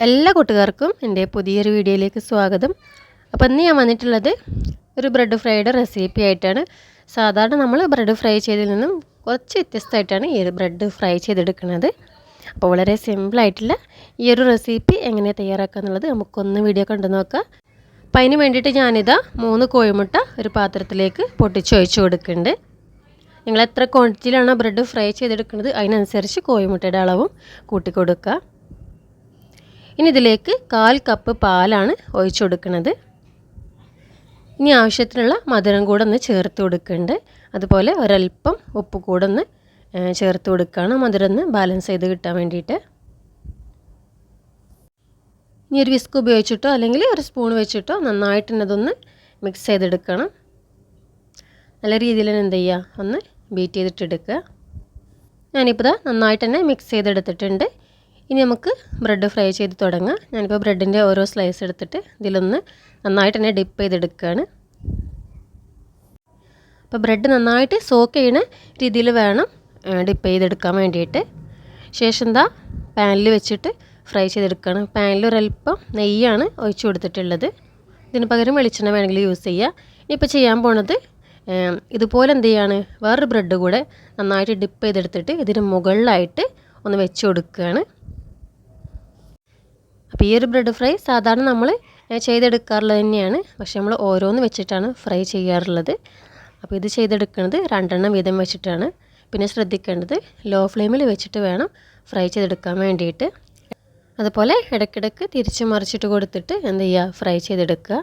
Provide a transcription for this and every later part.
എല്ലാ കൂട്ടുകാർക്കും എൻ്റെ പുതിയൊരു വീഡിയോയിലേക്ക് സ്വാഗതം. അപ്പോൾ ഇന്ന് ഞാൻ വന്നിട്ടുള്ളത് ഒരു ബ്രെഡ് ഫ്രൈയുടെ റെസിപ്പി ആയിട്ടാണ്. സാധാരണ നമ്മൾ ബ്രെഡ് ഫ്രൈ ചെയ്തതിൽ നിന്നും കുറച്ച് വ്യത്യസ്തമായിട്ടാണ് ഈ ഒരു ബ്രെഡ് ഫ്രൈ ചെയ്തെടുക്കുന്നത്. അപ്പോൾ വളരെ സിമ്പിളായിട്ടുള്ള ഈ ഒരു റെസിപ്പി എങ്ങനെ തയ്യാറാക്കുക എന്നുള്ളത് നമുക്കൊന്ന് വീഡിയോ കണ്ടു നോക്കാം. അപ്പോൾ അതിന് വേണ്ടിയിട്ട് ഞാനിതാ 3 കോഴിമുട്ട ഒരു പാത്രത്തിലേക്ക് പൊട്ടിച്ചൊഴിച്ച് കൊടുക്കുന്നുണ്ട്. നിങ്ങൾ എത്ര ക്വാണ്ടിറ്റിയിലാണോ ബ്രെഡ് ഫ്രൈ ചെയ്തെടുക്കുന്നത് അതിനനുസരിച്ച് കോഴിമുട്ടയുടെ അളവും കൂട്ടി കൊടുക്കുക. ഇനി ഇതിലേക്ക് 1/4 കപ്പ് പാലാണ് ഒഴിച്ചു കൊടുക്കുന്നത്. ഇനി ആവശ്യത്തിനുള്ള മധുരം കൂടെ ഒന്ന് ചേർത്ത് കൊടുക്കുന്നുണ്ട്. അതുപോലെ ഒരല്പം ഉപ്പ് കൂടെ ഒന്ന് ചേർത്ത് കൊടുക്കുകയാണ്, മധുരം ഒന്ന് ബാലൻസ് ചെയ്ത് കിട്ടാൻ വേണ്ടിയിട്ട്. ഇനി ഒരു വിസ്ക് ഉപയോഗിച്ചിട്ടോ അല്ലെങ്കിൽ ഒരു സ്പൂൺ വെച്ചിട്ടോ നന്നായിട്ട് അതൊന്ന് മിക്സ് ചെയ്തെടുക്കണം. നല്ല രീതിയിൽ തന്നെ എന്ത് ചെയ്യുക, ഒന്ന് ബീറ്റ് ചെയ്തിട്ടെടുക്കുക. ഞാനിപ്പോൾ നന്നായിട്ട് തന്നെ മിക്സ് ചെയ്തെടുത്തിട്ടുണ്ട്. ഇനി നമുക്ക് ബ്രെഡ് ഫ്രൈ ചെയ്ത് തുടങ്ങാം. ഞാനിപ്പോൾ ബ്രെഡിൻ്റെ ഓരോ സ്ലൈസ് എടുത്തിട്ട് ഇതിലൊന്ന് നന്നായിട്ട് തന്നെ ഡിപ്പ് ചെയ്തെടുക്കുകയാണ്. അപ്പോൾ ബ്രെഡ് നന്നായിട്ട് സോക്ക് ചെയ്യുന്ന രീതിയിൽ വേണം ഡിപ്പ് ചെയ്തെടുക്കാൻ വേണ്ടിയിട്ട്. ശേഷം എന്താ പാനിൽ വെച്ചിട്ട് ഫ്രൈ ചെയ്തെടുക്കുകയാണ്. പാനിൽ ഒരല്പം നെയ്യാണ് ഒഴിച്ചു കൊടുത്തിട്ടുള്ളത്. ഇതിന് പകരം വെളിച്ചെണ്ണ വേണമെങ്കിൽ യൂസ് ചെയ്യുക. ഇനിയിപ്പോൾ ചെയ്യാൻ പോണത് ഇതുപോലെ എന്ത് ചെയ്യാണ്, വേറൊരു ബ്രെഡ് കൂടെ നന്നായിട്ട് ഡിപ്പ് ചെയ്തെടുത്തിട്ട് ഇതിന് മുകളിലായിട്ട് ഒന്ന് വെച്ച് കൊടുക്കുകയാണ്. അപ്പോൾ ഈ ഒരു ബ്രെഡ് ഫ്രൈ സാധാരണ നമ്മൾ ചെയ്തെടുക്കാറുള്ളത് തന്നെയാണ്, പക്ഷേ നമ്മൾ ഓരോന്ന് വെച്ചിട്ടാണ് ഫ്രൈ ചെയ്യാറുള്ളത്. അപ്പോൾ ഇത് ചെയ്തെടുക്കുന്നത് 2 എണ്ണം വീതം വെച്ചിട്ടാണ്. പിന്നെ ശ്രദ്ധിക്കേണ്ടത് ലോ ഫ്ലെയിമിൽ വെച്ചിട്ട് വേണം ഫ്രൈ ചെയ്തെടുക്കാൻ വേണ്ടിയിട്ട്. അതുപോലെ ഇടയ്ക്കിടയ്ക്ക് തിരിച്ച് മറിച്ചിട്ട് കൊടുത്തിട്ട് എന്ത് ചെയ്യുക, ഫ്രൈ ചെയ്തെടുക്കുക.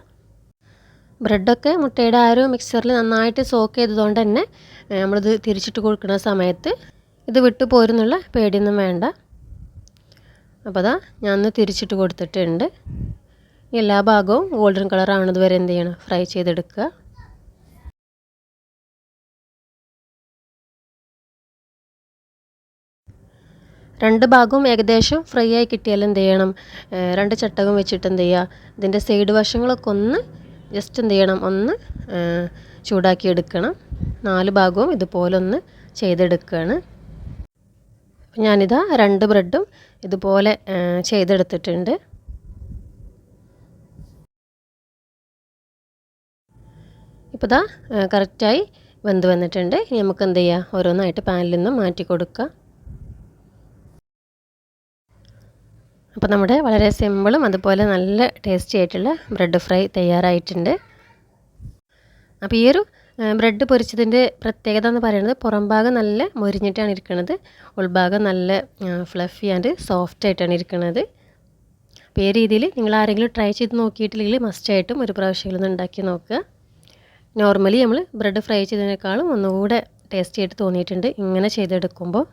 ബ്രെഡൊക്കെ മുട്ടയുടെ ആ ഒരു മിക്സറിൽ നന്നായിട്ട് സോക്ക് ചെയ്തതുകൊണ്ട് തന്നെ നമ്മളിത് തിരിച്ചിട്ട് കൊടുക്കുന്ന സമയത്ത് ഇത് വിട്ടു പോരുന്നുള്ള പേടിയൊന്നും വേണ്ട. അപ്പോൾ അതാ ഞാനൊന്ന് തിരിച്ചിട്ട് കൊടുത്തിട്ടുണ്ട്. എല്ലാ ഭാഗവും ഗോൾഡൻ കളർ ആവുന്നത് വരെ എന്ത് ചെയ്യണം, ഫ്രൈ ചെയ്തെടുക്കുക. രണ്ട് ഭാഗവും ഏകദേശം ഫ്രൈ ആയി കിട്ടിയാൽ എന്ത് ചെയ്യണം, 2 ചട്ടകം വെച്ചിട്ട് എന്ത് ചെയ്യുക, ഇതിൻ്റെ സൈഡ് വശങ്ങളൊക്കെ ഒന്ന് ജസ്റ്റ് എന്ത് ചെയ്യണം, ഒന്ന് ചൂടാക്കി എടുക്കണം. 4 ഭാഗവും ഇതുപോലെ ഒന്ന് ചെയ്തെടുക്കുകയാണ്. ഞാനിതാ 2 ബ്രെഡും ഇതുപോലെ ചെയ്തെടുത്തിട്ടുണ്ട്. ഇപ്പോൾ ഇതാ കറക്റ്റായി വെന്ത് വന്നിട്ടുണ്ട്. ഇനി നമുക്ക് എന്ത് ചെയ്യുക, ഓരോന്നായിട്ട് പാനിൽ നിന്ന് മാറ്റി കൊടുക്കുക. അപ്പോൾ നമ്മുടെ വളരെ സിമ്പിളും അതുപോലെ നല്ല ടേസ്റ്റി ആയിട്ടുള്ള ബ്രെഡ് ഫ്രൈ തയ്യാറായിട്ടുണ്ട്. അപ്പോൾ ഈ ഒരു ബ്രെഡ് പൊരിച്ചതിൻ്റെ പ്രത്യേകത എന്ന് പറയുന്നത് പുറം ഭാഗം നല്ല മൊരിഞ്ഞിട്ടാണ് ഇരിക്കുന്നത്, ഉൾഭാഗം നല്ല ഫ്ലഫി ആൻഡ് സോഫ്റ്റ് ആയിട്ടാണ് ഇരിക്കുന്നത്. അപ്പോൾ ഈ രീതിയിൽ നിങ്ങൾ ആരെങ്കിലും ട്രൈ ചെയ്ത് നോക്കിയിട്ടില്ലെങ്കിൽ മസ്റ്റായിട്ടും ഒരു പ്രാവശ്യം ഉണ്ടാക്കി നോക്കുക. നോർമലി നമ്മൾ ബ്രെഡ് ഫ്രൈ ചെയ്തതിനേക്കാളും ഒന്നുകൂടെ ടേസ്റ്റി ആയിട്ട് തോന്നിയിട്ടുണ്ട് ഇങ്ങനെ ചെയ്തെടുക്കുമ്പോൾ.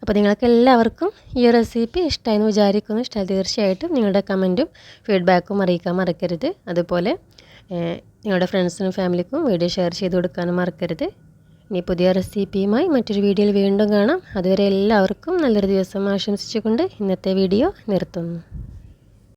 അപ്പോൾ നിങ്ങൾക്ക് എല്ലാവർക്കും ഈ റെസിപ്പി ഇഷ്ടമായെന്ന് വിചാരിക്കുന്നു. ഇഷ്ടമായി തീർച്ചയായിട്ടും നിങ്ങളുടെ കമൻറ്റും ഫീഡ്ബാക്കും അറിയിക്കാൻ മറക്കരുത്. അതുപോലെ നിങ്ങളുടെ ഫ്രണ്ട്സിനും ഫാമിലിക്കും വീഡിയോ ഷെയർ ചെയ്ത് കൊടുക്കാനും മറക്കരുത്. ഇനി പുതിയ റെസിപ്പിയുമായി മറ്റൊരു വീഡിയോയിൽ വീണ്ടും കാണാം. അതുവരെ എല്ലാവർക്കും നല്ലൊരു ദിവസം ആശംസിച്ചുകൊണ്ട് ഇന്നത്തെ വീഡിയോ നിർത്തുന്നു.